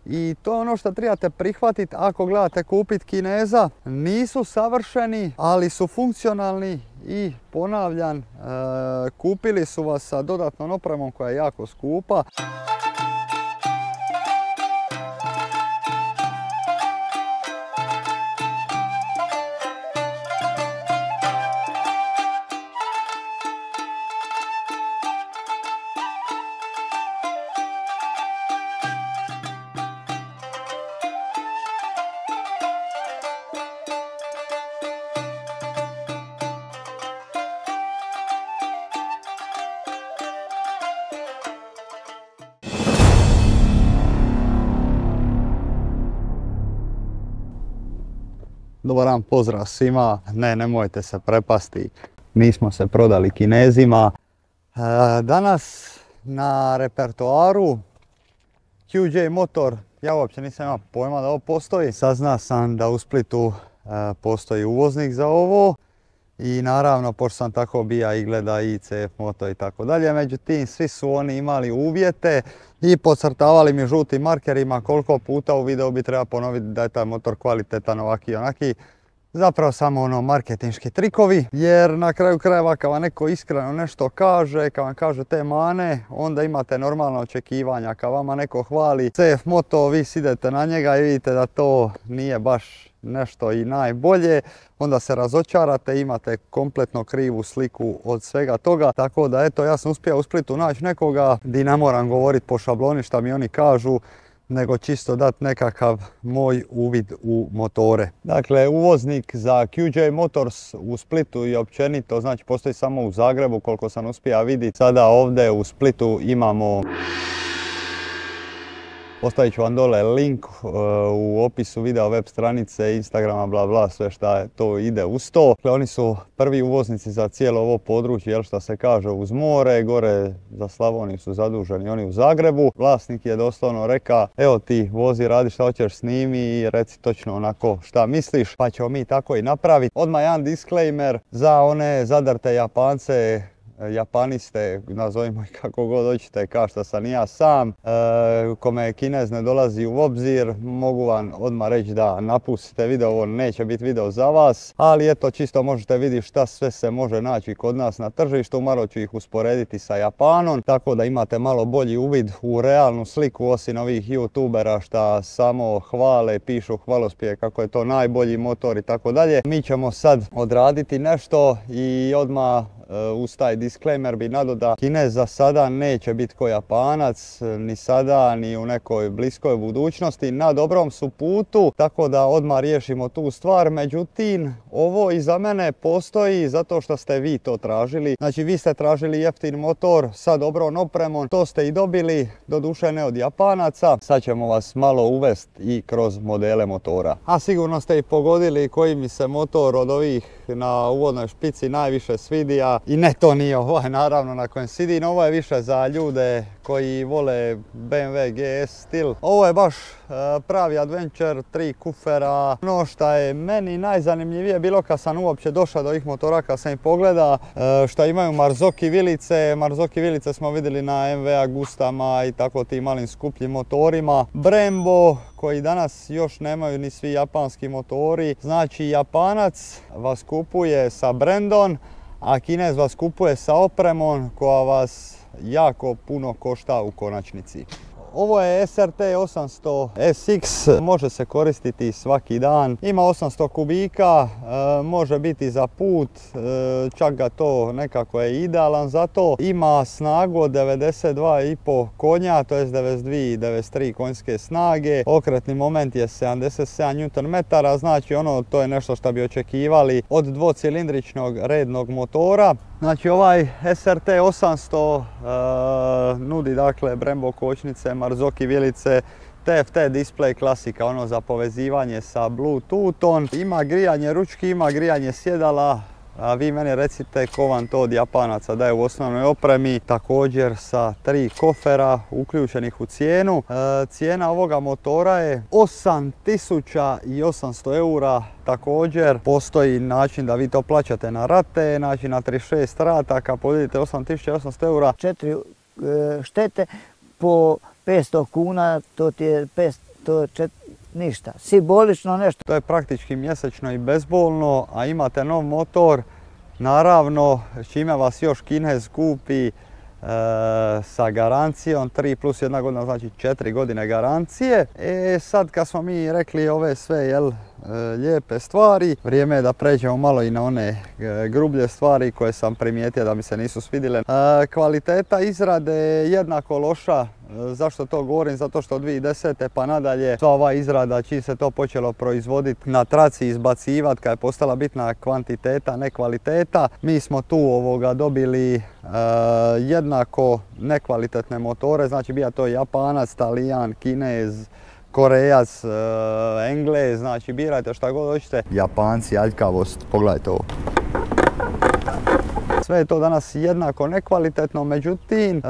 I to je ono što trebate prihvatiti ako gledate kupiti Kineza. Nisu savršeni, ali su funkcionalni i ponavljam, kupili su vas sa dodatnom opremom koja je jako skupa. Dobar dan, pozdrav svima. Nemojte se prepasti, nismo se prodali Kinezima. Danas na repertoaru QJ Motor. Ja uopće nisam imao pojma da ovo postoji. Saznao sam da u Splitu postoji uvoznik za ovo. I naravno, pošto sam tako bija i gleda i CF Moto i tako dalje, međutim svi su oni imali uvjete i podcrtavali mi žutim markerima koliko puta u videu bi treba ponoviti da je taj motor kvalitetan, ovaki i onaki. Zapravo samo ono marketinški trikovi, jer na kraju krajeva kad vam neko iskreno nešto kaže, kad vam kaže te mane, onda imate normalna očekivanja. Kad vama neko hvali CF Moto, vi sidete na njega i vidite da to nije baš nešto i najbolje, onda se razočarate, imate kompletno krivu sliku od svega toga. Tako da eto, ja sam uspio u Splitu naći nekoga di ne moram govoriti po šabloni šta mi oni kažu, nego čisto dati nekakav moj uvid u motore. Dakle, uvoznik za QJ Motors u Splitu i općenito, znači postoji samo u Zagrebu koliko sam uspio vidjeti. Sada ovdje u Splitu imamo, ostavit ću vam dole link u opisu videa, web stranice, Instagrama, bla bla, sve šta to ide uz to. Dakle, oni su prvi uvoznici za cijelo ovo područje, jel šta se kaže, uz more, gore za Slavoniju su zaduženi oni u Zagrebu. Vlasnik je doslovno rekao, evo ti vozi, radi šta hoćeš, snimi i reci točno onako šta misliš, pa ćemo mi tako i napraviti. Odmah jedan disclaimer za one zadrte Japance, Japaniste, nazovimo ih kako god hoćete, kao što sam i ja sam, kome Kinez ne dolazi u obzir, mogu vam odmah reći da napustite video, ovo neće biti video za vas, ali eto, čisto možete vidjeti šta sve se može naći kod nas na tržištu, malo ću ih usporediti sa Japanom, tako da imate malo bolji uvid u realnu sliku, osim ovih youtubera šta samo hvale, pišu hvalospjev kako je to najbolji motor i tako dalje. Mi ćemo sad odraditi nešto i odmah uz taj disclaimer bi nadodao, Kinez za sada neće biti ko Japanac, ni sada, ni u nekoj bliskoj budućnosti. Na dobrom su putu, tako da odmah riješimo tu stvar. Međutim, ovo iza mene postoji zato što ste vi to tražili. Znači, vi ste tražili jeftin motor sa dobrom opremom, to ste i dobili, doduše ne od Japanaca. Sad ćemo vas malo uvesti i kroz modele motora. A sigurno ste i pogodili koji mi se motor od ovih na uvodnoj špici najviše svidija. I ne, to nije ovaj naravno na kojem sidim, ovo je više za ljude koji vole BMW GS stil. Ovo je baš pravi adventure, 3 kufera. Ono što je meni najzanimljivije bilo kad sam uopće došao do ovih motora, kad sam ih pogledao, što imaju Marzocchi vilice. Marzocchi vilice smo vidjeli na MV Agustama i tako tim malim skupljim motorima. Brembo, koji danas još nemaju ni svi japanski motori. Znači, Japanac vas kupuje sa brendom, a Kinez vas kupuje sa opremom koja vas jako puno košta u konačnici. Ovo je SRT 800 SX, može se koristiti svaki dan, ima 800 kubika, može biti za put, čak ga to nekako je idealan za to. Ima snagu od 92,5 konja, to je 92-93 konjske snage, okretni moment je 77 Nm, znači to je nešto što bi očekivali od dvocilindričnog rednog motora. Znači, ovaj SRT 800 nudi dakle Brembo kočnice, Marzocchi vilice, TFT display klasika, ono za povezivanje sa Bluetoothom. Ima grijanje ručki, ima grijanje sjedala. A vi meni recite ko vam to od Japanaca daje u osnovnoj opremi, također sa 3 kofera uključenih u cijenu. Cijena ovoga motora je 8800 eura. Također postoji način da vi to plaćate na rate, znači na 36 rata, kad podijelite 8800 eura. 4 štete po 500 kuna, to ti je ništa. Simbolično nešto. To je praktički mjesečno i bezbolno, a imate nov motor. Naravno, čime vas još Kinez kupi sa garancijom 3 plus 1 godina, znači 4 godine garancije. Sad kad smo mi rekli ove sve lijepe stvari, vrijeme je da pređemo malo i na one grublje stvari koje sam primijetio da mi se nisu svidjele. Kvaliteta izrade je jednako loša. Zašto to govorim? Zato što od 2010. pa nadalje sva ova izrada, čim se to počelo proizvoditi na traci, izbacivati, kad je postala bitna kvantiteta, ne kvaliteta, mi smo tu dobili jednako nekvalitetne motore, znači bija to Japanac, Talijan, Kinez, Korejac, Englez, znači birajte šta god hoćete. Japanci, aljkavost, pogledajte ovo. Sve je to danas jednako nekvalitetno, međutim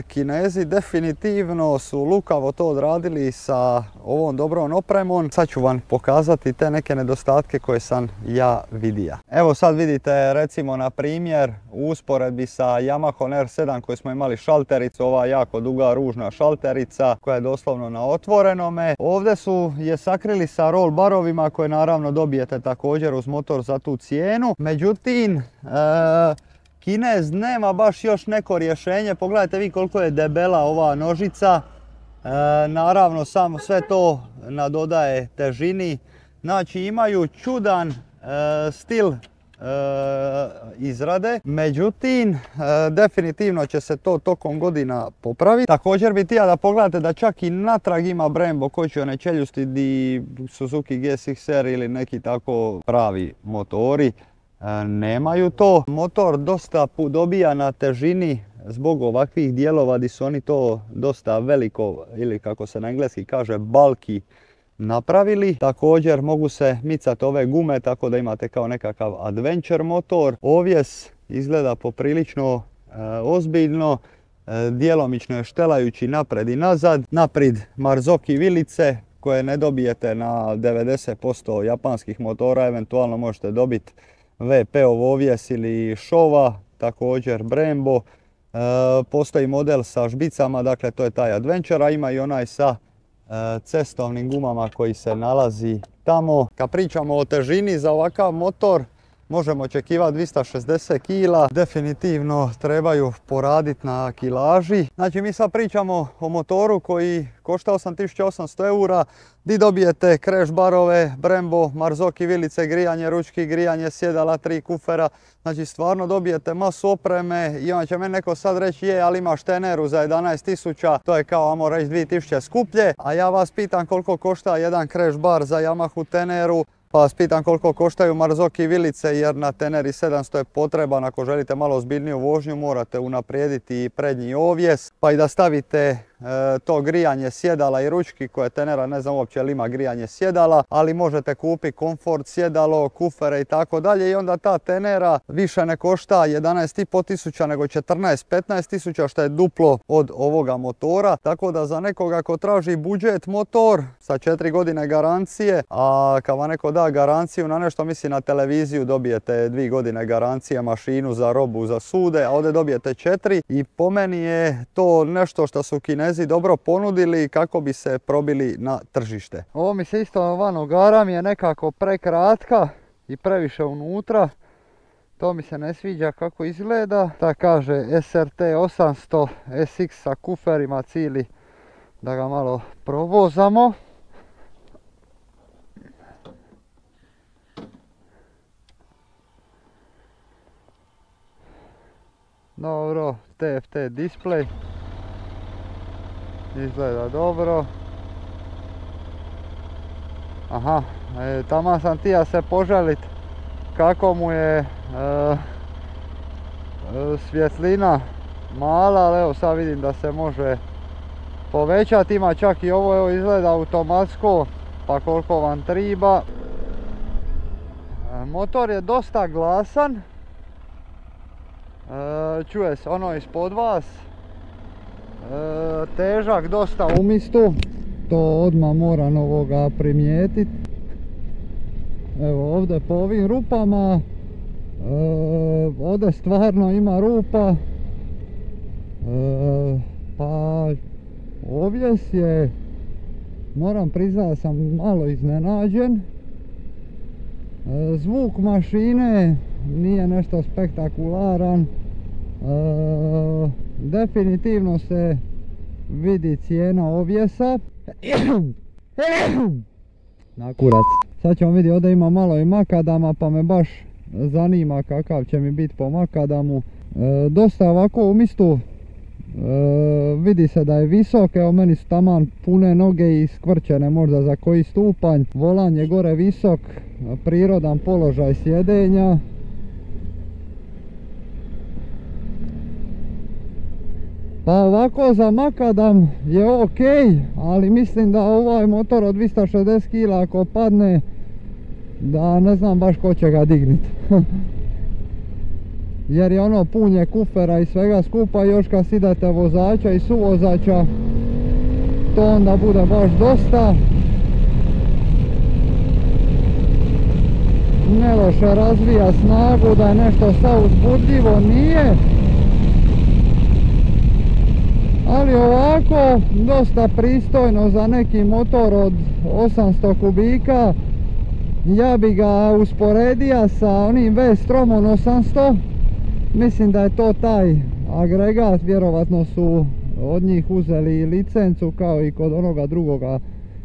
Kinezi definitivno su lukavo to odradili sa ovom dobrom opremom. Sad ću vam pokazati te neke nedostatke koje sam ja vidio. Evo sad vidite recimo na primjer u usporedbi sa Yamahom R7 koju smo imali šaltericu, ova jako duga ružna šalterica koja je doslovno na otvorenome. Ovdje je sakrili sa roll barovima koje naravno dobijete također uz motor za tu cijenu. Međutim, Kinez nema baš još neko rješenje. Pogledajte vi koliko je debela ova nožica. Naravno samo sve to nadodaje težini. Znači imaju čudan stil izrade. Međutim, definitivno će se to tokom godina popraviti. Također bi htio da pogledate da čak i natrag ima Brembo kočione čeljusti di Suzuki GSX-R ili neki tako pravi motori nemaju to. Motor dosta dobija na težini zbog ovakvih dijelova gdje su oni to dosta veliko ili kako se na engleski kaže bulky napravili. Također mogu se micati ove gume tako da imate kao nekakav adventure motor. Ovjes izgleda poprilično ozbiljno, djelomično je štelajući napred i nazad. Naprijed Marzocchi vilice koje ne dobijete na 90% japanskih motora, eventualno možete dobiti VP-ov ovjes ili Showa, također Brembo. Postoji model sa žbicama, dakle to je taj Adventure, a ima i onaj sa cestovnim gumama koji se nalazi tamo. Kad pričamo o težini za ovakav motor, možemo očekivati 260 kg. Definitivno trebaju poraditi na kilaži. Znači mi sad pričamo o motoru koji košta 8800 eura, gdje dobijete crash barove, Brembo, Marzocchi vilice, grijanje ručki, grijanje sjedala, 3 kufera. Znači stvarno dobijete masu opreme i onda će meni neko sad reći ali imaš teneru za 11.000, to je kao ajmo reći 2000 skuplje. A ja vas pitam koliko košta jedan crash bar za Yamahu teneru. Pa vas pitam koliko koštaju Marzocchi vilice jer na Teneri 700 je potreban. Ako želite malo ozbiljniju vožnju morate unaprijediti i prednji ovjes. Pa i da stavite to grijanje sjedala i ručki koje Tenera ne znam uopće li ima grijanje sjedala. Ali možete kupiti komfort sjedalo, kufere i tako dalje. I onda ta Tenera više ne košta 11.500 nego 14-15.000 što je duplo od ovoga motora. Tako da za nekoga ko traži budžet motor sa 4 godine garancije, a kad vam neko da garanciju na nešto, misli na televiziju dobijete 2 godine garancije, mašinu za robu, za sude, a ovdje dobijete 4 i po meni je to nešto što su Kinezi dobro ponudili kako bi se probili na tržište. Ovo mi se isto van ogara, mi je nekako prekratka i previše unutra. To mi se ne sviđa kako izgleda. Ta kaže SRT 800 SX sa kuferima cili da ga malo provozamo. Dobro, TFT display. Izgleda dobro. Aha, tamo sam htio se poželit kako mu je svjetlina mala, ali evo sad vidim da se može povećati. Ima čak i ovo, evo izgleda automatsko, pa koliko vam triba. Motor je dosta glasan. Čuje se ono ispod vas. Težak dosta umistu. To odmah moram ovoga primijetiti. Evo ovdje po ovim rupama. Ovdje stvarno ima rupa. Pa Ovjes je, moram priznati da sam malo iznenađen. Zvuk mašine nije nešto spektakularan. Definitivno se vidi cijena ovjesa. Na kurac. Sad ćemo vidjeti, ovdje ima malo i makadama, pa me baš zanima kakav će mi biti po makadamu. Dosta ovako umistu, vidi se da je visok, evo meni su taman pune noge i skvrčene možda za koji stupanj. Volan je gore visok, prirodan položaj sjedenja. Pa ovako za makadam je ok, ali mislim da ovaj motor od 260 kg ako padne, da ne znam baš ko će ga dignit. Jer je ono punje kufera i svega skupa, još kad sidate vozača i suvozača, to onda bude baš dosta. Neloše razvija snagu, da je nešto sad uzbudljivo, nije. Ali ovako, dosta pristojno za neki motor od 800 kubika. Ja bi ga usporedio sa onim V-Stromom 800. Mislim da je to taj agregat, vjerovatno su od njih uzeli licencu kao i kod onoga drugoga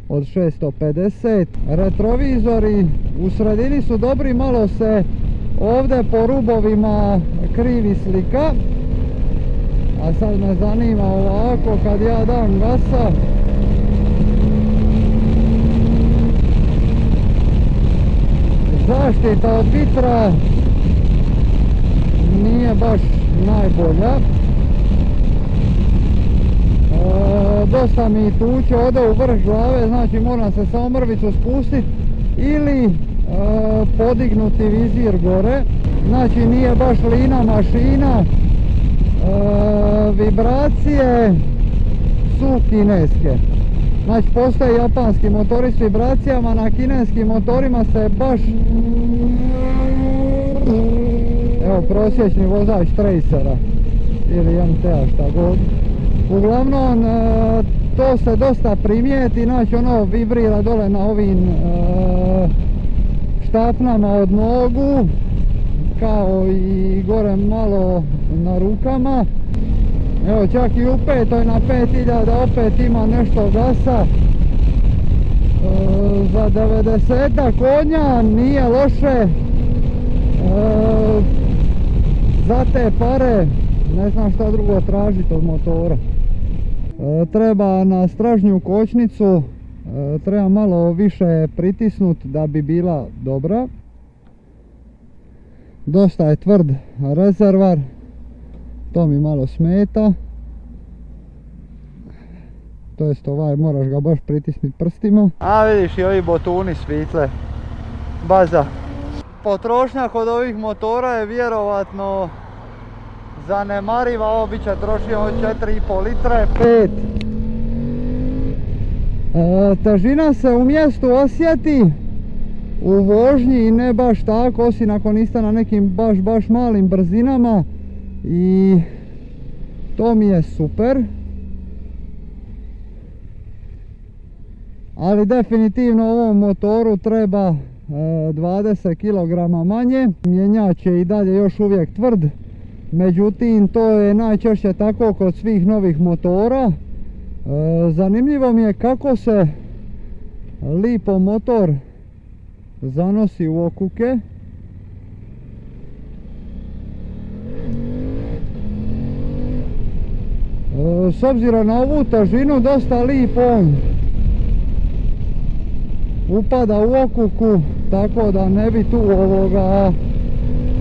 od 650. Retrovizori u sredini su dobri, malo se ovdje po rubovima krivi slika. A sad me zanima ovako kad ja dam gasa. Zaštita od vitra nije baš najbolja. Dosta mi tuče ode u vrh glave, znači moram se samo mrvicu spustiti ili podignuti vizir gore. Znači nije baš lina mašina. Vibracije su kineske. Znači postoje japanski motori s vibracijama, na kineskim motorima se baš, evo prosječni vozač Tracera ili MT-a šta god. Uglavnom to se dosta primijeti, znači ono vibrira dole na ovim štapnama od nogu, kao i gore malo na rukama. Evo čak i u petoj na 5000 opet ima nešto gasa. Za 90 konja nije loše. Za te pare ne znam šta drugo tražiti od motora. Treba na stražnju kočnicu, treba malo više pritisnuti da bi bila dobra. Dosta je tvrd rezervar, to mi malo smeta. To jest ovaj, moraš ga baš pritisniti prstima. A vidiš i ovi botuni svitle. Baza. Potrošnja kod ovih motora je vjerovatno zanemariva, ovo bit će trošio 4,5 litre, 5. Težina se u mjestu osjeti, u vožnji ne baš tako, osim ako niste na nekim baš malim brzinama, i to mi je super. Ali definitivno ovom motoru treba 20 kg manje. Mjenjač je i dalje još uvijek tvrd, međutim to je najčešće tako kod svih novih motora. Zanimljivo mi je kako se lipo motor zanosi u okuke. S obzirom na ovu težinu dosta lipo on upada u okuku, tako da ne bi tu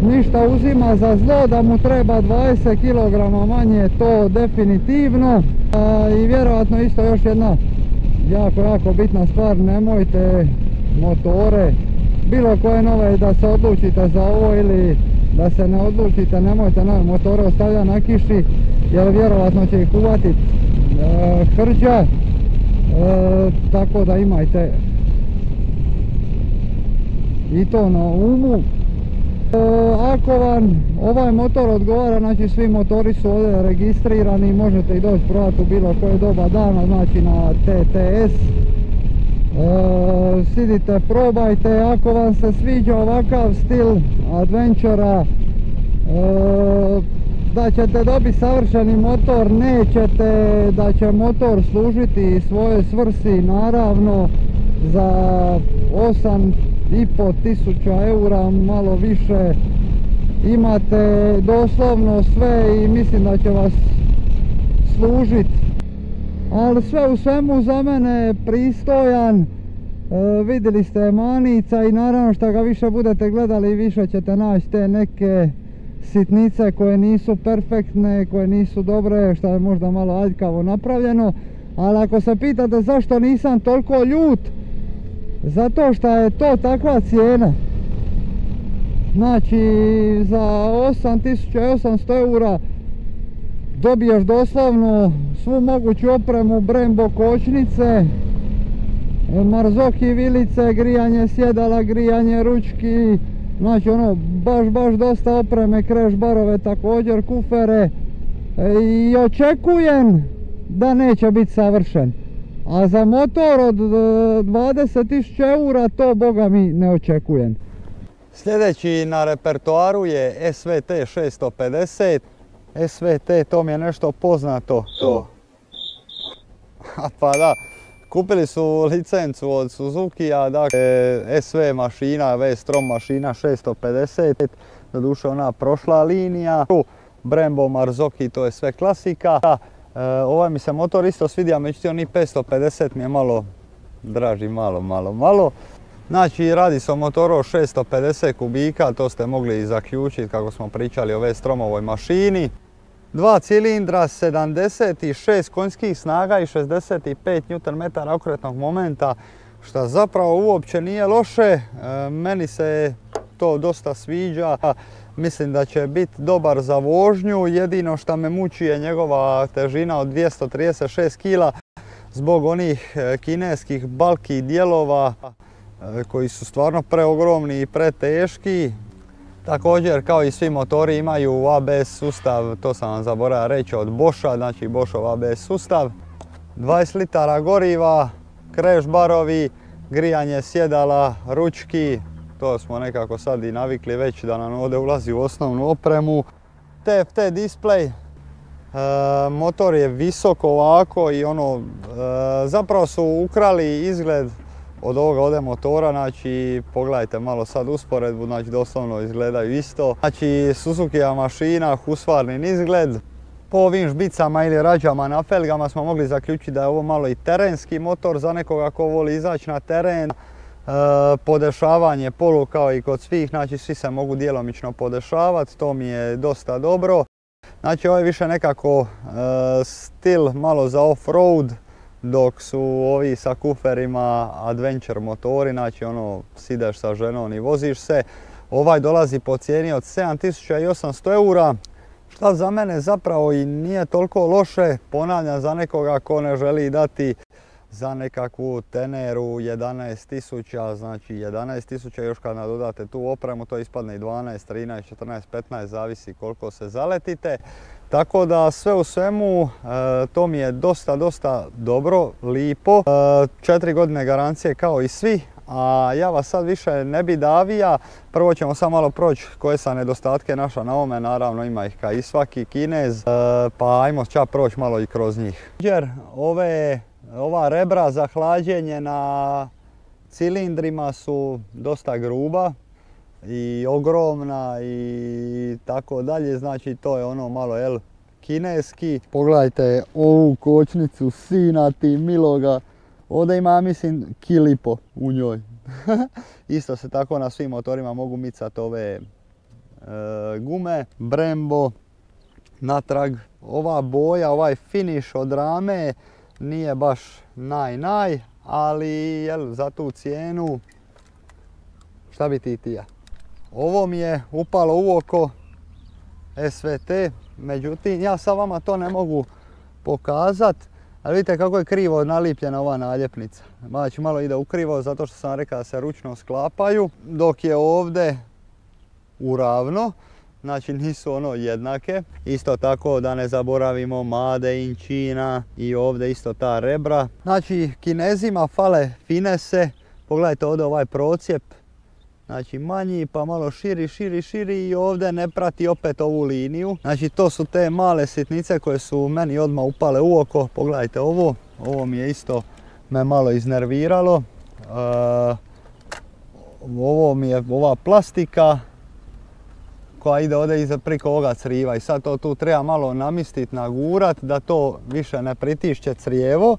ništa uzima za zlo da mu treba 20 kg manje, to definitivno. I vjerojatno isto još jedna jako bitna stvar, nemojte motore bilo koje nove da se odlučite za ovo ili da se ne odlučite, nemojte nove motore ostavljati na kiši, jer vjerojatno će ih uvatiti hrđa, tako da imajte i to na umu. Ako vam ovaj motor odgovara, znači svi motori su ovdje registrirani i možete ih doći probati u bilo koje doba dana, znači na TTS. Sidite, probajte, ako vam se sviđa ovakav stil adventura, da ćete dobiti savršeni motor, nećete, da će motor služiti svoje svrsi, naravno za 8.500 eura, malo više, imate doslovno sve i mislim da će vas služiti. Ali sve u svemu za mene je pristojan, vidjeli ste manica i naravno što ga više budete gledali više ćete naći te neke sitnice koje nisu perfektne, koje nisu dobre, što je možda malo aljkavo napravljeno. Ali ako se pitate zašto nisam toliko ljut, zato što je to takva cijena. Znači za 8.800 eura dobiješ doslovno svu moguću opremu, Brembo kočnice, Marzocchi vilice, grijanje sjedala, grijanje ručki, znači ono baš dosta opreme, crash barove također, kufere, i očekujem da neće biti savršen. A za motor od 20.000 eura to boga mi ne očekujem. Sljedeći na repertoaru je SVT 650. SVT, to mi je nešto poznato. To. Pa da, kupili su licencu od Suzukija, dakle SV mašina, V-Strom mašina 650, doduše ona prošla linija. Brembo, Marzocchi, to je sve klasika. Ovaj mi se motor isto svidio, međutim oni 550 mi je malo draži, malo. Znači radi se o motoru 650 kubika, to ste mogli i zaključiti kako smo pričali o V-Stromovoj mašini. 2 cilindra, 76 konjskih snaga i 65 Nm okretnog momenta, što zapravo uopće nije loše. Meni se to dosta sviđa. Mislim da će biti dobar za vožnju, jedino što me muči je njegova težina od 236 kg zbog onih kineskih balki dijelova koji su stvarno preogromni i preteški. Također, kao i svi motori, imaju ABS sustav, to sam vam zaboravio reći, od Boscha, znači Boschov ABS sustav. 20 litara goriva, crash barovi, grijanje sjedala, ručki, to smo nekako sad i navikli već da nam ovdje ulazi u osnovnu opremu. TFT display, motor je visok ovako i ono, zapravo su ukrali izgled od ovoga ovdje motora, znači pogledajte malo sad usporedbu, znači doslovno izgledaju isto. Znači Suzukija mašina, Husqvarnin izgled. Po ovim žbicama ili rađama na felgama smo mogli zaključiti da je ovo malo i terenski motor za nekoga ko voli izaći na teren. Podešavanje polu kao i kod svih, znači svi se mogu djelomično podešavati, to mi je dosta dobro. Znači ovo je više nekako stil malo za off-road, dok su ovi sa kuferima adventure motori, znači ono sideš sa ženom i voziš se. Ovaj dolazi po cijeni od 7.800 eura, što za mene zapravo i nije toliko loše, ponavljam, za nekoga ko ne želi dati za nekakvu Teneru 11.000, znači 11.000 još kad nadodate tu opremu, to ispadne i 12, 13, 14, 15, zavisi koliko se zaletite. Tako da sve u svemu to mi je dosta dobro, lipo. 4 godine garancije kao i svi, a ja vas sad više ne bi davija. Prvo ćemo samo malo proći koje sam nedostatke naša na ovome, naravno ima ih kao i svaki Kinez, pa ajmo čak proći malo i kroz njih. Ova rebra za hlađenje na cilindrima su dosta gruba i ogromna i tako dalje, znači to je ono malo kineski. Pogledajte ovu kočnicu, sinati miloga, ovdje ima mislim kilipo u njoj. Isto se tako na svim motorima mogu micati ove gume. Brembo, natrag, ova boja, ovaj finish od rame nije baš naj, ali za tu cijenu šta bi ti tija. Ovo mi je upalo u oko, SVT, međutim ja sad vama to ne mogu pokazat, ali vidite kako je krivo nalijepljena ova naljepnica. Znači malo ide ukrivo zato što sam rekao da se ručno sklapaju, dok je ovdje u ravno, znači nisu ono jednake. Isto tako da ne zaboravimo Made in China i ovdje isto ta rebra. Znači Kinezima fale finese, pogledajte ovdje ovaj procijep. Znači manji pa malo širi i ovdje ne prati opet ovu liniju. Znači to su te male sitnice koje su meni odmah upale u oko. Pogledajte ovo, ovo mi je isto me malo iznerviralo. Ovo mi je ova plastika koja ide ovdje preko ovoga crijeva i sad to tu treba malo namistiti, nagurat da to više ne pritišće crijevo.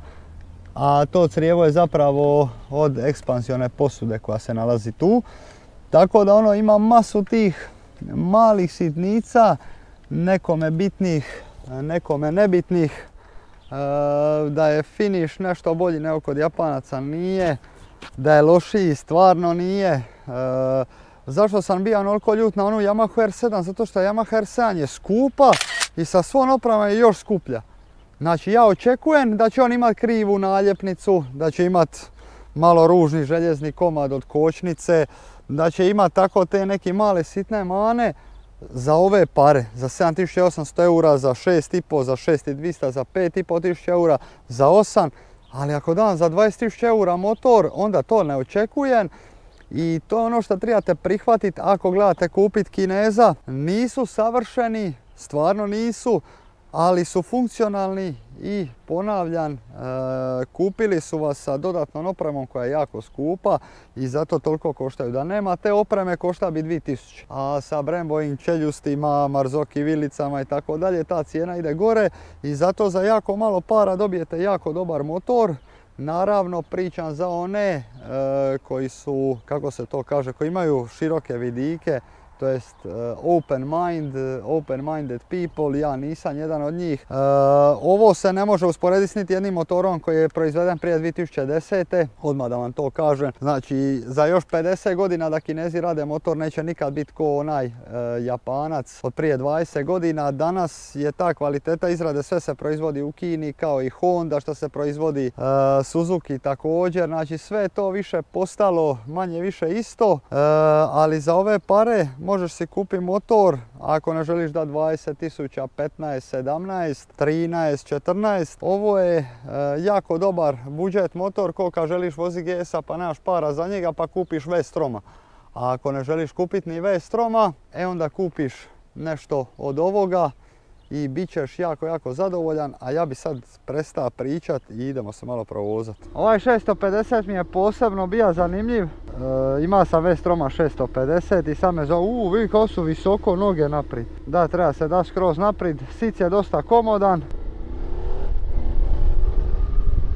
A to crijevo je zapravo od ekspansione posude koja se nalazi tu. Tako da ono ima masu tih malih sitnica, nekome bitnih, nekome nebitnih. Da je finish nešto bolji nego kod Japanaca nije, da je lošiji stvarno nije. Zašto sam bio onoliko ljut na onu Yamaha R7? Zato što Yamaha R7 je skupa i sa svom opremom je još skuplja. Znači ja očekujem da će on imati krivu naljepnicu, da će imati malo ružni željezni komad od kočnice, da će imati tako te neke male sitne mane za ove pare, za 7800 eura, za 6,5, za 6200, za 5500 eura, za 8. Ali ako dam za 20.000 eura motor, onda to ne očekujem. I to je ono što trebate prihvatiti ako gledate kupiti Kineza. Nisu savršeni, stvarno nisu, ali su funkcionalni i ponavljam, kupili su vas sa dodatnom opremom koja je jako skupa i zato toliko koštaju. Da nema te opreme košta bi 2000. A sa Brembovim čeljustima, Marzocchi vilicama i tako dalje ta cijena ide gore i zato za jako malo para dobijete jako dobar motor. Naravno pričam za one koji su, kako se to kaže, koji imaju široke vidike, to jest open-minded people, ja nisam jedan od njih. Ovo se ne može usporediti s niti jednim motorom koji je proizveden prije 2010. Odmah da vam to kažem. Znači za još 50 godina da Kinezi rade motor neće nikad biti ko onaj Japanac od prije 20 godina. Danas je ta kvaliteta izrade, sve se proizvodi u Kini kao i Honda što se proizvodi, Suzuki također. Znači sve je to više postalo manje više isto, ali za ove pare možeš si kupiti motor ako ne želiš da 20.000, 15, 17, 13, 14. Ovo je jako dobar budžet motor ko kad želiš voziti GS-a pa nemaš para za njega pa kupiš V-Stroma. A ako ne želiš kupiti ni V-Stroma, onda kupiš nešto od ovoga i bit ćeš jako zadovoljan, a ja bi sad prestao pričat i idemo se malo provozati. Ovaj 650 mi je posebno bio zanimljiv. Ima sam V-Stroma 650 i sad me zovu, vidi kako su visoko noge naprijed. Da, treba se da skroz naprijed, sic je dosta komodan.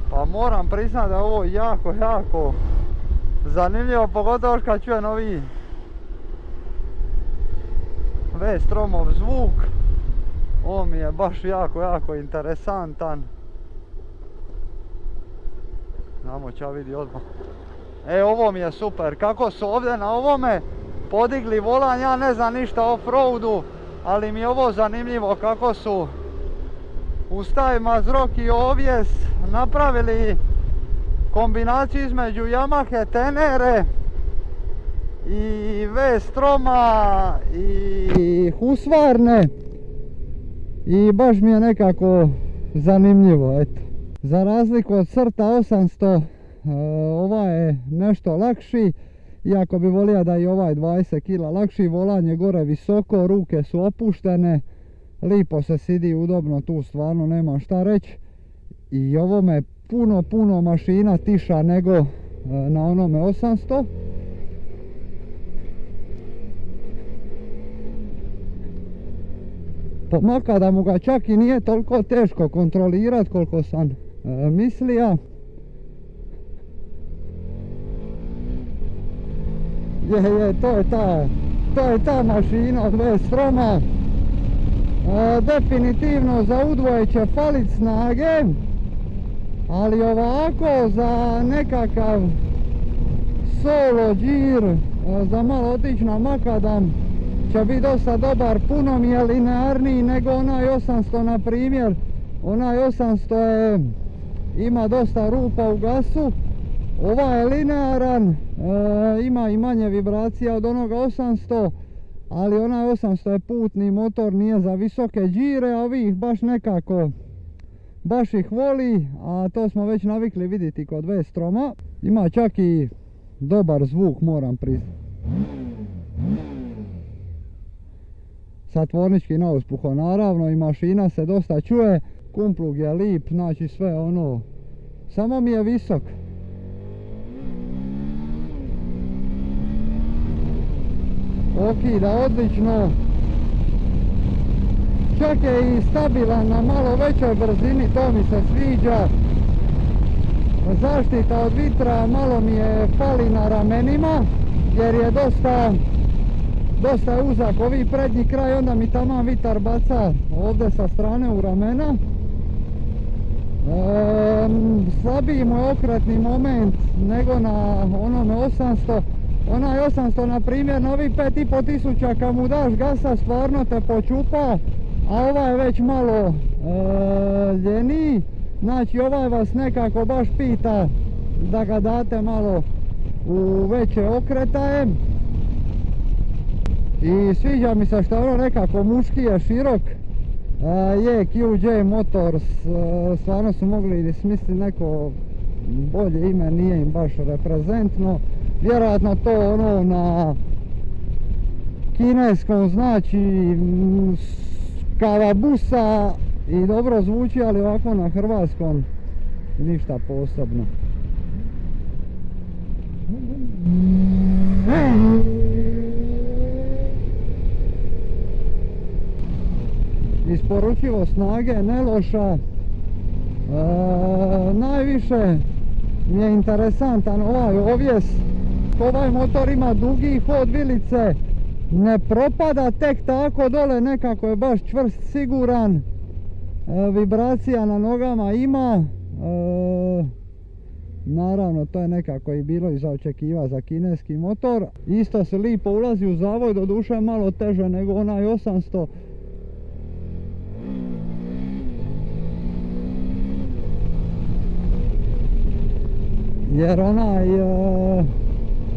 Pa moram priznat da je ovo jako zanimljivo, pogotovo kad čujem ovi V-Stromov zvuk. Ovo mi je baš jako interesantan. Znamo će vidi odmah. Ovo mi je super. Kako su ovdje na ovome podigli volan, ja ne znam ništa o off-roadu, ali mi je ovo zanimljivo kako su uz taj Marzocchi ovjes napravili kombinaciju između Yamahe Tenere i V-Stroma i Husqvarne. I baš mi je nekako zanimljivo, eto. Za razliku od Crta 800, ovaj je nešto lakši. Iako bi volio da je ovaj 20 kg lakši, volan je gore visoko, ruke su opuštene. Lipo se sidi udobno, tu stvarno nemam šta reći. I ovo me puno mašina tiša nego na onome 800. Maka da mu ga čak i nije toliko teško kontrolirati koliko sam mislio. To je ta mašina od V-Stroma. Definitivno za udvoje će falit snage, ali ovako za nekakav solo džir, za malo otići na makadam će biti dosta dobar. Puno mi je linearniji nego onaj 800 na primjer. Onaj 800 ima dosta rupa u gasu. Ovaj je linearan, ima i manje vibracija od onoga 800, ali onaj 800 je putni motor, nije za visoke đire, a ovih baš nekako, baš ih voli, a to smo već navikli vidjeti kod V-Stroma. Ima čak i dobar zvuk, moram priznati. Satvornički na uspuho naravno i mašina se dosta čuje, kumplug je lip, znači sve ono, samo mi je visok. Okida odlično, čak je i stabilan na malo većoj brzini, to mi se sviđa. Zaštita od vitra malo mi je fali na ramenima, jer je dosta je uzak ovi prednji kraj, onda mi taman vitar baca ovdje sa strane u ramena. Slabiji mu je okretni moment nego na onome 800. Onaj 800 na primjer na ovih 5500 kad mu daš gasa stvarno te počupa, a ovaj je već malo ljeniji. Znači ovaj vas nekako baš pita da ga date malo u veće okretaje. I sviđa mi se što je ono nekako muški je širok. Je QJ Motors, stvarno su mogli smisliti neko bolje ime, nije im baš reprezentno. Vjerojatno to ono na kineskom znači Kavabusa i dobro zvuči, ali ovako na hrvatskom ništa posebno. Isporučivo snage ne loša. Najviše mi je interesantan ovaj ovjes. Ovaj motor ima dugi hod vilice, ne propada tek tako dole, nekako je baš čvrst, siguran. Vibracija na nogama ima. Naravno to je nekako i bilo i za očekiva za kineski motor. Isto se lipo ulazi u zavoj, doduše malo teže nego onaj 800. Jer onaj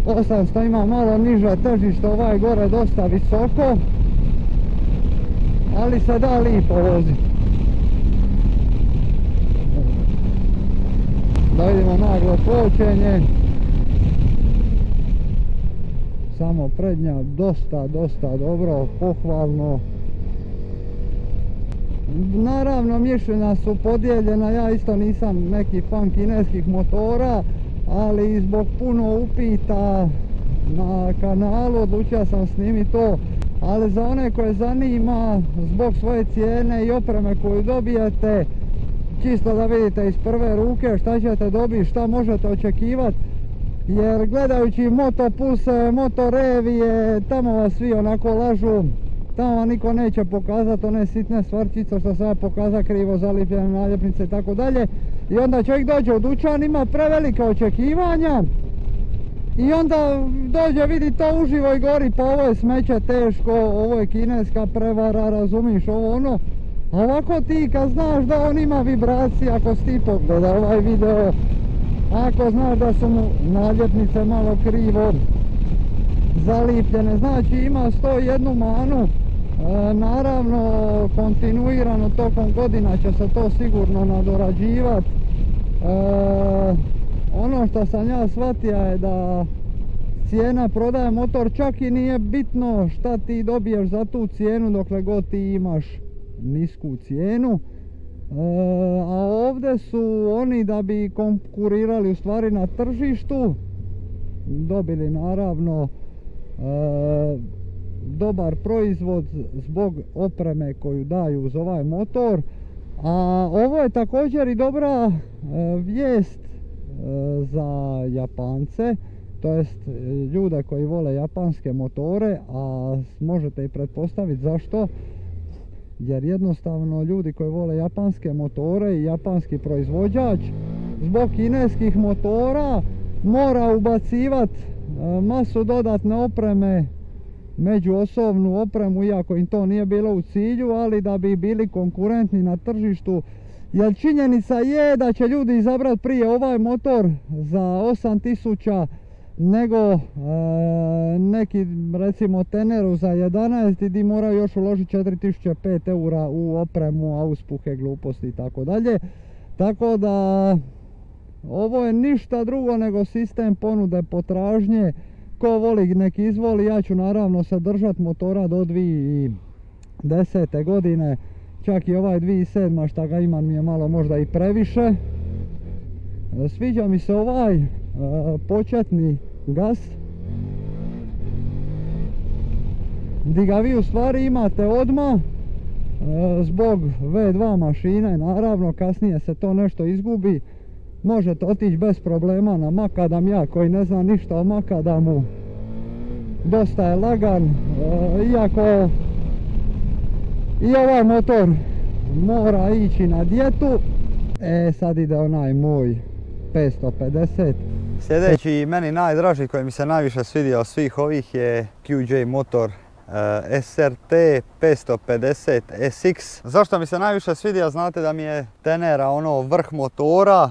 800 ima malo niže težište, ovaj gore dosta visoko, ali se da lipo voziti. Da vidimo naglo kočenje. Samo prednja dosta dobro, pohvalno. Naravno mišljenja su podijeljena, ja isto nisam neki fan kineskih motora, ali zbog puno upita na kanalu odlučio sam snimiti to. Ali za one koje zanima, zbog svoje cijene i opreme koju dobijete, čisto da vidite iz prve ruke šta ćete dobiti, šta možete očekivati. Jer gledajući Motopulse, Motorevije, tamo vas svi onako lažu. Tamo vam niko neće pokazati one sitne stvarčice što se pokaza krivo zalijepljene naljepnice i tako dalje. I onda čovjek dođe u dućan, ima prevelika očekivanja i onda dođe vidi to uživo i gori, pa ovo je smeće teško, ovo je kineska prevara, razumiš, ovo ono. A ovako ti kad znaš da on ima vibracije, ako si ti pogleda ovaj video, ako znaš da su mu naljepnice malo krivo zalijepljene, znači ima 101 manu. Naravno kontinuirano tokom godina će se to sigurno nadorađivati. Ono što sam ja shvatio je da cijena prodaje motor čak i nije bitno šta ti dobiješ za tu cijenu dokle god ti imaš nisku cijenu. A ovdje su oni da bi konkurirali u stvari na tržištu dobili naravno dobar proizvod zbog opreme koju daju uz ovaj motor. A ovo je također i dobra vijest za Japance, to jest ljude koji vole japanske motore, a možete i pretpostaviti zašto. Jer jednostavno ljudi koji vole japanske motore i japanski proizvođač zbog kineskih motora mora ubacivati masu dodatne opreme, međuosobnu opremu, iako im to nije bilo u cilju, ali da bi bili konkurentni na tržištu. Jer činjenica je da će ljudi izabrati prije ovaj motor za 8000 nego neki recimo Teneru za 11 gdje moraju još uložiti 4005 eura u opremu, auspuhe, gluposti i tako dalje. Tako da ovo je ništa drugo nego sistem ponude potražnje. Ko voli nek izvoli, ja ću naravno se držati motora do 2010. godine. Čak i ovaj 2007. šta ga imam mi je malo možda i previše. Sviđa mi se ovaj početni gas, gdje ga vi u stvari imate odmah zbog V2 mašine, naravno kasnije se to nešto izgubi. Možete otići bez problema na makadam, ja koji ne znam ništa o makadamu, dosta je lagan, iako i ovaj motor mora ići na dijetu. Sad ide onaj moj 550. Sljedeći meni najdraži koji mi se najviše svidio od svih ovih je QJ Motor SRT 550 SX. Zašto mi se najviše svidio? Znate da mi je Tenera ono vrh motora.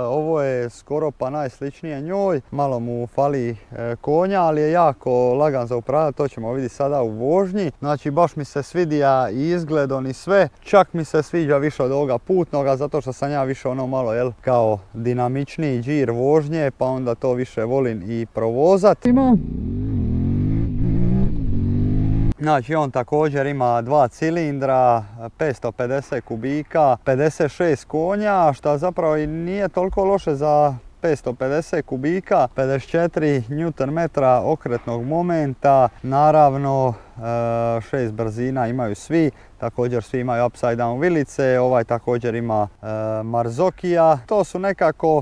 Ovo je skoro pa najsličnije njoj, malo mu fali konja, ali je jako lagan za upravljati, to ćemo vidjeti sada u vožnji. Znači baš mi se svidija i izgledom i sve, čak mi se sviđa više od ovoga putnoga, zato što sam ja više ono malo kao dinamičniji džir vožnje, pa onda to više volim i provozati. Znači on također ima 2 cilindra, 550 kubika, 56 konja, što zapravo i nije toliko loše za 550 kubika, 54 Nm okretnog momenta, naravno 6 brzina imaju svi, također svi imaju upside down vilice, ovaj također ima Marzokija. To su nekako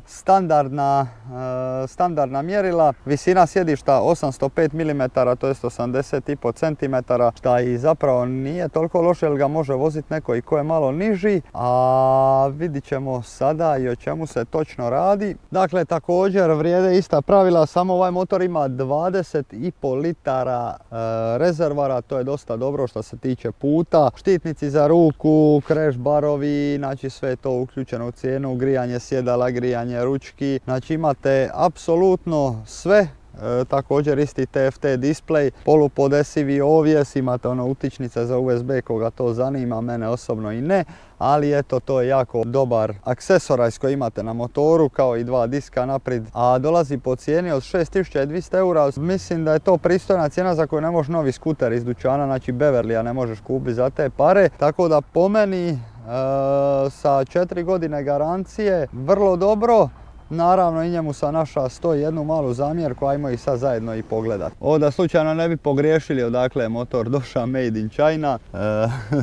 standardna mjerila. Visina sjedišta 805 mm, to je 80,5 cm, što i zapravo nije toliko loše jer ga može voziti neko i ko je malo niži, a vidit ćemo sada i o čemu se točno radi. Dakle, također vrijede ista pravila, samo ovaj motor ima 20,5 litara rezervara, to je dosta dobro što se tiče puta. Štitnici za ruku, crash barovi, znači sve je to uključeno u cijenu, grijanje sjedala, grijanje ručki, znači imate apsolutno sve. Također isti TFT display, polupodesivi ovjes, imate ono utičnice za USB koga to zanima, mene osobno i ne, ali eto to je jako dobar aksesorajz koji imate na motoru, kao i 2 diska naprijed, a dolazi po cijeni od 6200 eura. Mislim da je to pristojna cijena za koju ne možeš novi skuter iz dućana, znači Beverlija ne možeš kupiti za te pare, tako da po meni sa 4 godine garancije vrlo dobro. Naravno i njemu sam našao 101 malu zamjerku, ajmo ih sad zajedno i pogledat. Ovo da slučajno ne bi pogriješili odakle je motor došao, made in China,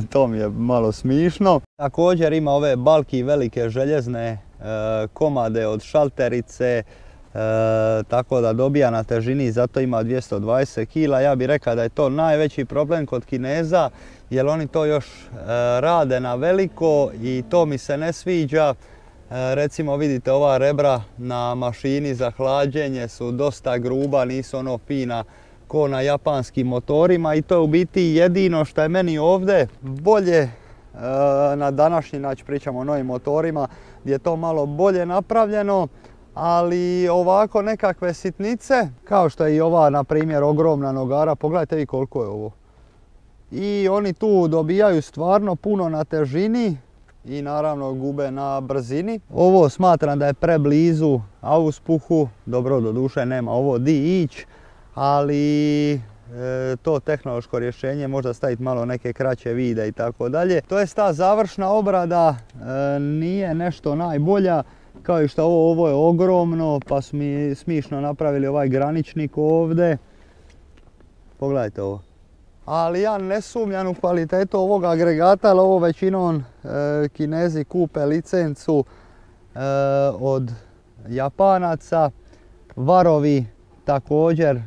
to mi je malo smišno. Također ima ove balki velike željezne komade od šalterice, tako da dobija na težini, zato ima 220 kg. Ja bih rekao da je to najveći problem kod Kineza, jer oni to još rade na veliko i to mi se ne sviđa. Recimo vidite ova rebra na mašini za hlađenje su dosta gruba, nisu ono fina ko na japanskim motorima i to je u biti jedino što je meni ovdje bolje na današnji, znači pričamo o novim motorima gdje je to malo bolje napravljeno, ali ovako nekakve sitnice kao što je i ova na primjer ogromna nogara, pogledajte vi koliko je ovo. I oni tu dobijaju stvarno puno na težini i naravno gube na brzini. Ovo smatram da je preblizu auspuhu, dobro doduše nema ovo di ići, ali to tehnološko rješenje možda staviti malo neke kraće vide i tako dalje. To jest ta završna obrada nije nešto najbolja, kao i što ovo je ogromno, pa su mi smišno napravili ovaj graničnik ovdje. Pogledajte ovo. Ali ja ne sumnjam u kvalitetu ovog agregata, ali ovo većinom Kinezi kupe licencu od Japanaca. Varovi također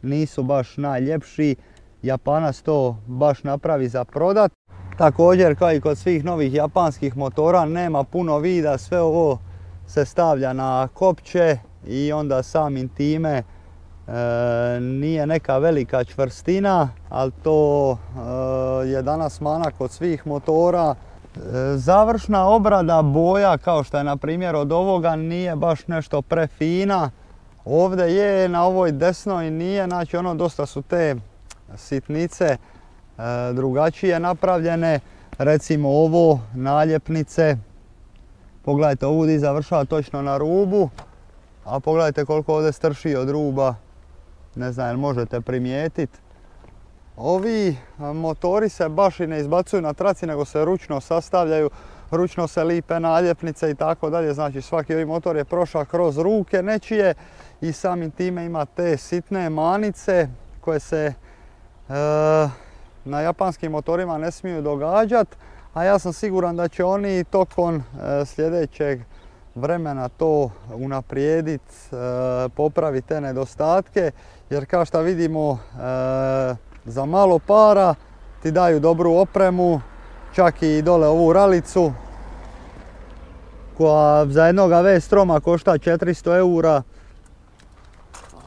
nisu baš najljepši, Japanac to baš napravi za prodat. Također kao i kod svih novih japanskih motora nema puno vida, sve ovo se stavlja na kopče i onda samim time nije neka velika čvrstina, ali to je danas mana kod svih motora. Završna obrada boja kao što je na primjer od ovoga nije baš nešto prefina, Ovdje je, na ovoj desnoj nije, znači ono dosta su te sitnice drugačije napravljene. Recimo ovo, naljepnice. Pogledajte, ovdje završava točno na rubu, a pogledajte koliko ovdje strši od ruba. Ne znam, jel možete primijetiti. Ovi motori se baš i ne izbacuju na traci, nego se ručno sastavljaju, ručno se lipe naljepnice i tako dalje. Znači svaki ovaj motor je prošao kroz ruke nečije i samim time ima te sitne manice koje se na japanskim motorima ne smiju događati. A ja sam siguran da će oni tokom sljedećeg vremena to unaprijediti, popraviti te nedostatke. Jer kao što vidimo, za malo para ti daju dobru opremu, čak i dole ovu ralicu koja za jednoga V-Stroma košta 400 eura,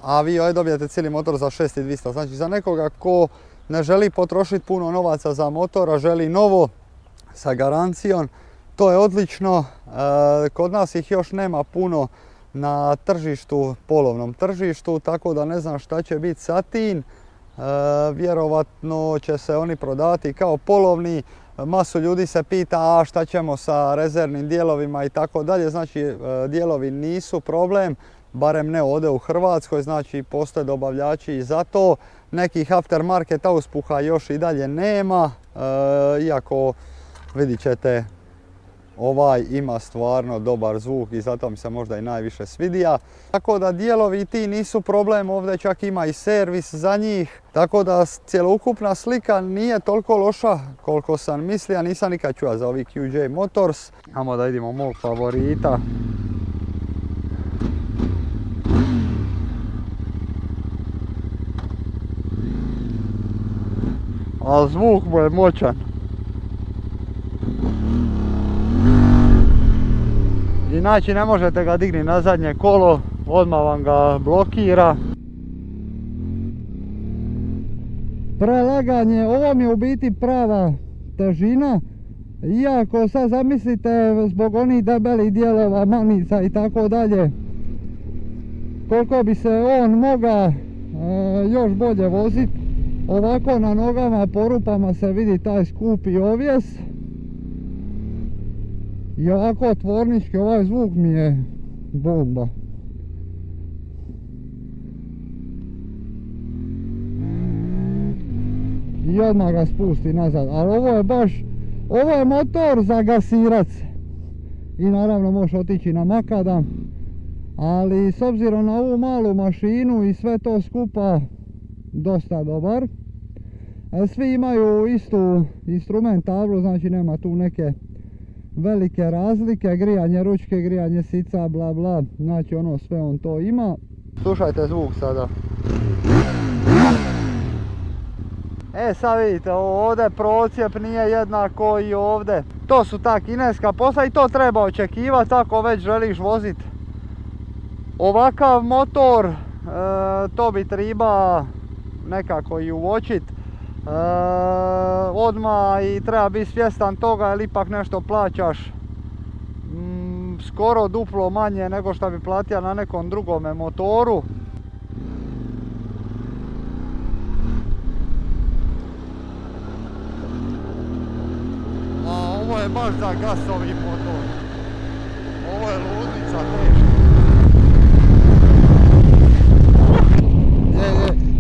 a vi ovdje dobijete cijeli motor za 6200. Znači za nekoga ko ne želi potrošiti puno novaca za motor, a želi novo sa garancijom, to je odlično. Kod nas ih još nema puno na tržištu, polovnom tržištu, tako da ne znam šta će biti sa tim. Vjerovatno će se oni prodavati kao polovni. Masu ljudi se pita šta ćemo sa rezervnim dijelovima i tako dalje. Znači dijelovi nisu problem, barem ne ovdje u Hrvatskoj, znači postoje dobavljači i za to. Nekih aftermarket auspuha još i dalje nema, iako vidit ćete ovaj ima stvarno dobar zvuk i zato mi se možda i najviše svidija. Tako da dijelovi ti nisu problem, ovdje čak ima i servis za njih. Tako da cjelokupna slika nije toliko loša koliko sam mislio, nisam nikad čuo za ovi QJ Motors. Ajmo da vidimo mog favorita. A zvuk mu je moćan. Znači ne možete ga digni na zadnje kolo, odmah vam ga blokira. Prelaganje, ovo mi je u biti prava težina. Iako sad zamislite zbog onih debelih dijelova, manica i tako dalje, koliko bi se on mogao još bolje voziti. Ovako na nogama po rupama se vidi taj skupi ovjes. I ovako tvornički ovaj zvuk mi je bomba. I odmah ga spusti nazad, ali ovo je motor za gasirac. I naravno možeš otići na makadam. Ali s obzirom na ovu malu mašinu i sve to skupa, dosta dobar. Svi imaju istu instrument tablu, znači nema tu neke velike razlike, grijanje ručke, grijanje sica, bla bla, znači ono sve on to ima. Slušajte zvuk sada. Sad vidite, ovdje procjep nije jednako i ovdje. To su ta kineska posla i to treba očekivati ako već želiš voziti ovakav motor. To bi treba nekako i uočiti odmah i treba biti svjestan toga jer ipak nešto plaćaš skoro duplo manje nego što bi platio na nekom drugome motoru. A ovo je baš za gasovi motor. Ovo je ludnica teška.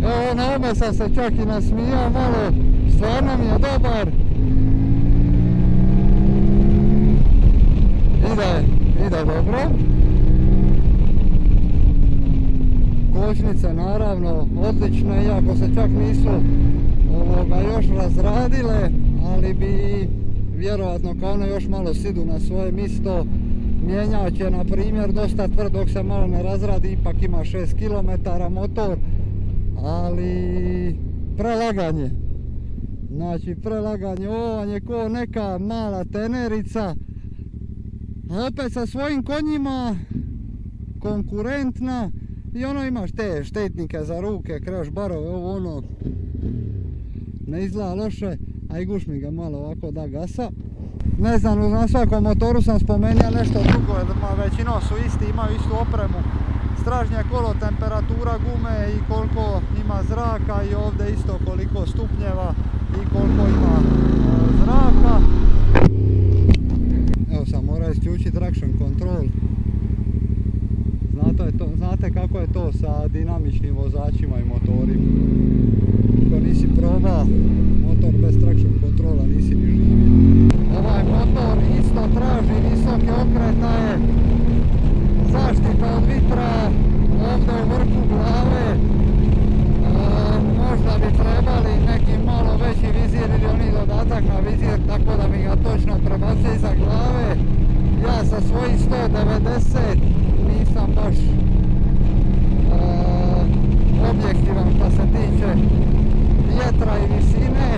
Evo na ome sam se čak i nasmijao malo, stvarno mi je dobar. Ide dobro. Kočnice naravno odlične, iako se čak nisu još razradile, ali bi vjerojatno kao one još malo sidu na svoje mjesto. Mjenjač je na primjer dosta tvrd dok se malo ne razradi, ipak ima 6 km motor. Ali prelaganje, znači prelaganje, ovo je ko neka mala tenerica, a opet sa svojim konjima konkurentna i ono imaš te štetnike za ruke, kreš barove, ovo ono, ne izgleda loše, a i guš mi ga malo ovako da gasa. Ne znam, na svakom motoru sam spomenuo nešto drugo, većinom su isti, imaju istu opremu. stražnje kolo, temperatura gume i koliko ima zraka i ovdje isto koliko stupnjeva i koliko ima zraka. Evo sam mora isključiti traction control. Znate kako je to sa dinamičnim vozačima i motorima. Ako nisi probao motor bez traction controla nisi ni živio. Ovaj motor isto traži visoke okretaje, zaštita od vitra ovdje u vrhu glave. Možda bi trebali neki malo veći vizir ili oni dodatak na vizir tako da mi ga točno prebaci iza glave. Ja sa svojih 190 nisam baš objektivan što se tiče vjetra i visine.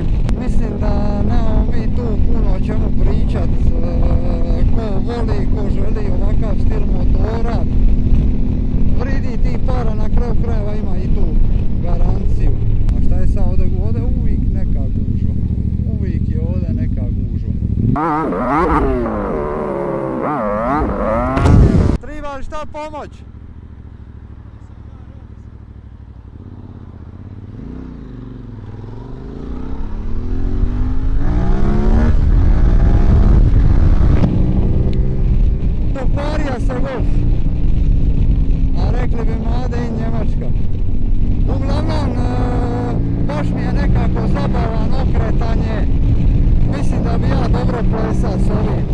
Mislim da nemamo mi tu puno o čemu pričat. Ko voli, ko želi ovakav stil motora, vridi ti para, na kraju krajeva ima i tu garanciju. A šta je sad ovdje? Ovdje uvijek neka gužva. Uvijek je ovdje neka gužva. Treba li šta pomoć? Pokvarija se Golf, a rekli bi Made i Njemačka. Uglavnom, baš mi je nekako zabavan okretanje. Mislim da bi ja dobro plesao s ovim.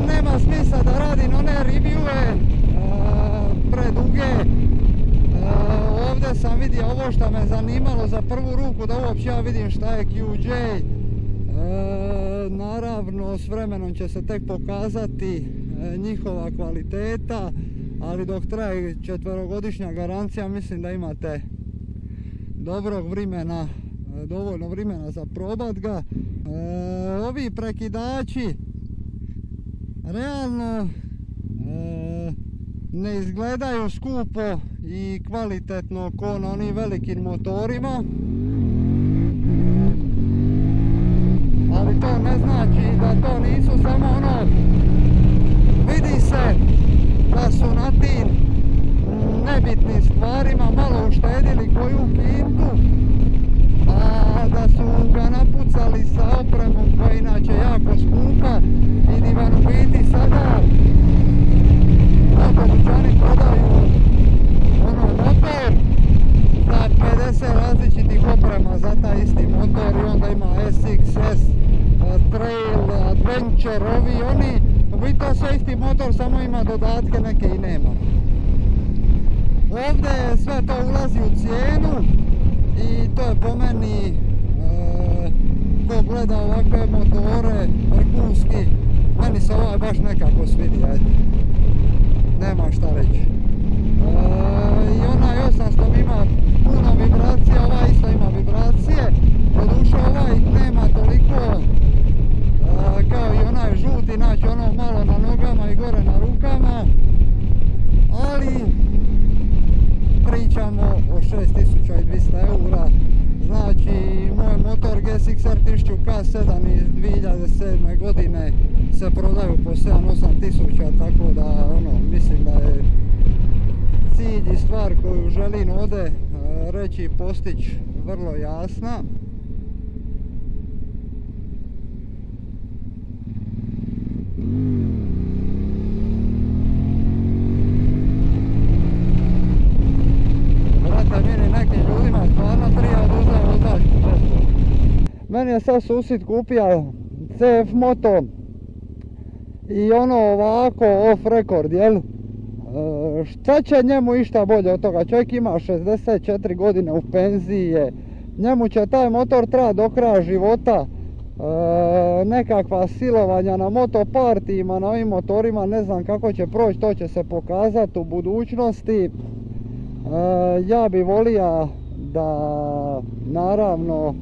Nema smisla da radim one reviewe preduge. Ovdje sam vidio ovo što me zanimalo za prvu ruku, da uopće ja vidim šta je QJ. Naravno, s vremenom će se tek pokazati njihova kvaliteta, ali dok traje 4-godišnja garancija mislim da imate dobrog vremena, dovoljno vremena za probat ga. Ovi prekidači realno ne izgledaju skupo i kvalitetno ko na onim velikim motorima, ali to ne znači da to nisu samo ono, vidi se da su na tim nebitnim stvarima malo uštedili koju kintu, a da su ga napucali sa opremom koja je inače jako skupa i di vam u biti sada motoričani prodaju ono motor za 50 različitih oprema za taj isti motor i onda ima SXS, Trail, Adventure, ovi oni, u biti to sve isti motor, samo ima dodatke, neke i nema. Ovdje sve to ulazi u cijenu i to je po meni, ko gleda ovakve motore, vrhunski, meni se ovaj baš nekako svidi, ajde. Nema šta reći. I onaj 800 ima puno vibracija, ovaj isto ima vibracije. Doduše ovaj nema toliko kao i onaj žuti, znači ono malo na nogama i gore na rukama. Ali pričamo o 6200 eura. Znači moj motor GSXR 1000K7 iz 2007. godine se prodaju po 7-8 tisuća, tako da ono, mislim da je cilj i stvar koju želim ovdje reći i postići vrlo jasna. Brate, meni nekim ljudima stvarno treba oduzeti vozačku dozvolu. Meni je sad susjed kupio CF moto i ono ovako off record, jel? Šta će njemu išta bolje od toga? Čovjek ima 64 godine, u penziji je. Njemu će taj motor trajati do kraja života. Nekakva silovanja na motopartijima, na ovim motorima, ne znam kako će proći, to će se pokazati u budućnosti. Ja bi volio da naravno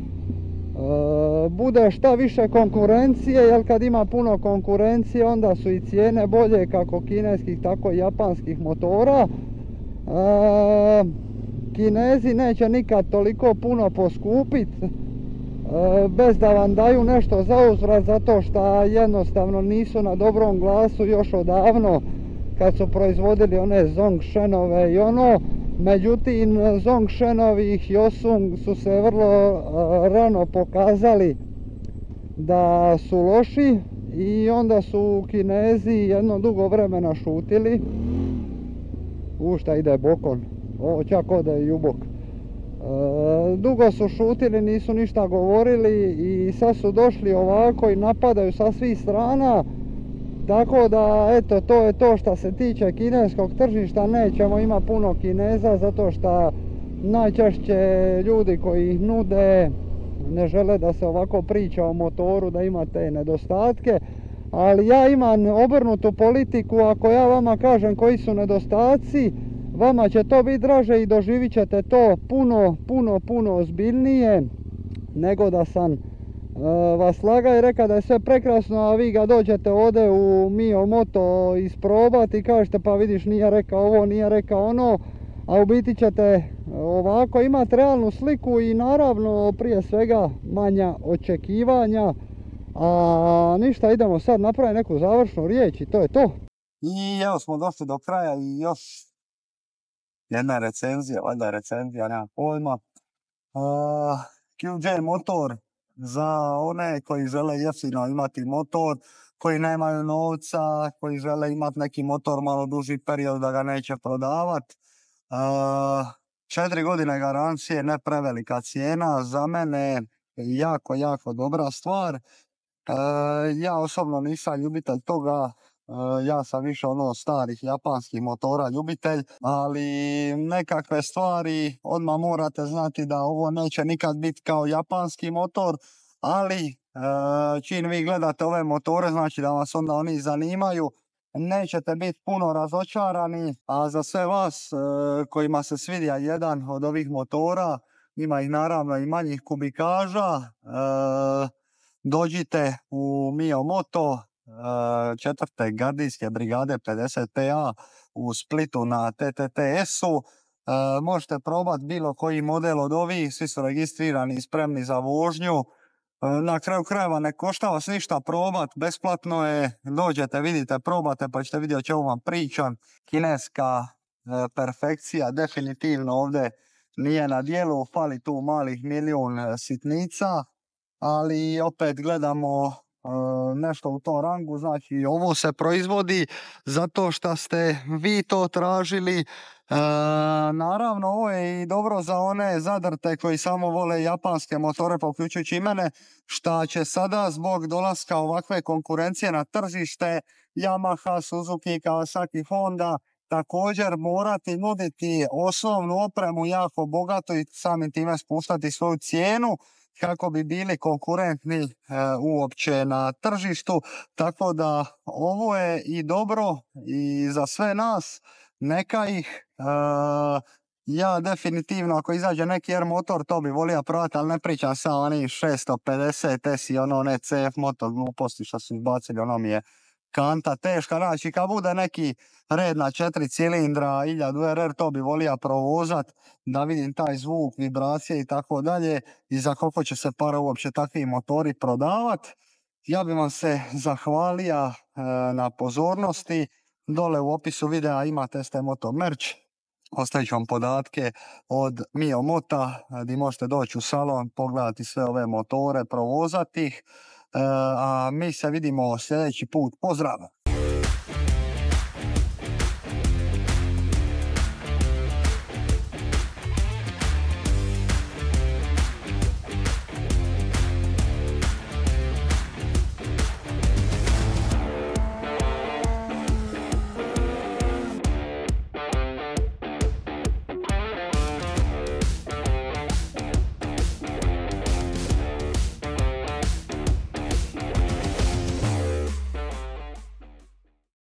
bude šta više konkurencije, jer kad ima puno konkurencije onda su i cijene bolje kako kineskih tako i japanskih motora. Kinezi neće nikad toliko puno poskupiti bez da vam daju nešto za uzvrat, zato što jednostavno nisu na dobrom glasu još odavno kad su proizvodili one Zongshenove i ono. Međutim, Zongshenovi i Hyosung su se vrlo rano pokazali da su loši i onda su Kinezi jedno dugo vremena šutili. Šta ide bokon, ovo čak ode i u bok. Dugo su šutili, nisu ništa govorili i sad su došli ovako i napadaju sa svih strana. Tako da, eto, to je to što se tiče kineskog tržišta. Nećemo imati puno Kineza zato što najčešće ljudi koji ih nude ne žele da se ovako priča o motoru, da ima te nedostatke. Ali ja imam obrnutu politiku, ako ja vama kažem koji su nedostaci, vama će to biti draže i doživit ćete to puno ozbiljnije nego da sam vas laga i reka da je sve prekrasno, a vi ga dođete ovdje u Mio Moto isprobati i kažete pa vidiš nije rekao ovo, nije rekao ono, a u biti ćete ovako imati realnu sliku i naravno prije svega manja očekivanja. A ništa, idemo sad napraviti neku završnu riječ i to je to. I evo smo došli do kraja i još jedna recenzija, valjda recenzija, nema pojma. QJ motor za one koji žele jeftino imati motor, koji nemaju novca, koji žele imati neki motor malo duži period da ga neće prodavati. 4 godine garancije, ne prevelika cijena, za mene jako dobra stvar. Ja osobno nisam ljubitelj toga, ja sam više ono starih japanskih motora ljubitelj, ali nekakve stvari odmah morate znati da ovo neće nikad biti kao japanski motor, ali čim vi gledate ove motore, znači da vas onda oni zanimaju, nećete biti puno razočarani, a za sve vas kojima se svidja jedan od ovih motora, ima ih naravno i manjih kubikaža, dođite u Mio Moto 4. gardijske brigade 50 PA u Splitu na TTTS-u. Možete probati bilo koji model od ovih, svi su registrirani i spremni za vožnju. Na kraju krajeva ne košta vas ništa probat, besplatno je, dođete, vidite, probate pa ćete vidjeti o čemu vam pričam. Kineska perfekcija definitivno ovdje nije na dijelu, fali tu malih milijun sitnica, ali opet gledamo nešto u tom rangu, znači ovo se proizvodi zato što ste vi to tražili. Naravno ovo je i dobro za one zadrte koji samo vole japanske motore, uključujući i mene, šta će sada zbog dolaska ovakve konkurencije na tržište Yamaha, Suzuki, Kawasaki, Honda također morati nuditi osnovnu opremu jako bogato i samim time spuštati svoju cijenu kako bi bili konkurentni uopće na tržištu. Tako da ovo je i dobro i za sve nas, neka ih. Ja definitivno ako izađe neki R motor to bi volio prodati, ali ne pričam sa onih 650 S i ono ne CF motor gluposti što su izbacili, ono mi je kanta teška. Znači kad bude neki red na 4 cilindra 1000 RR to bi volio provozat da vidim taj zvuk, vibracije i tako dalje i za koliko će se para uopće takvi motori prodavat. Ja bi vam se zahvalio na pozornosti. Dole u opisu videa imate ST Moto merch. Ostavit ću vam podatke od Mio Mota gdje možete doći u salon, pogledati sve ove motore, provozati ih. A mi se vidimo sljedeći put. Pozdrav!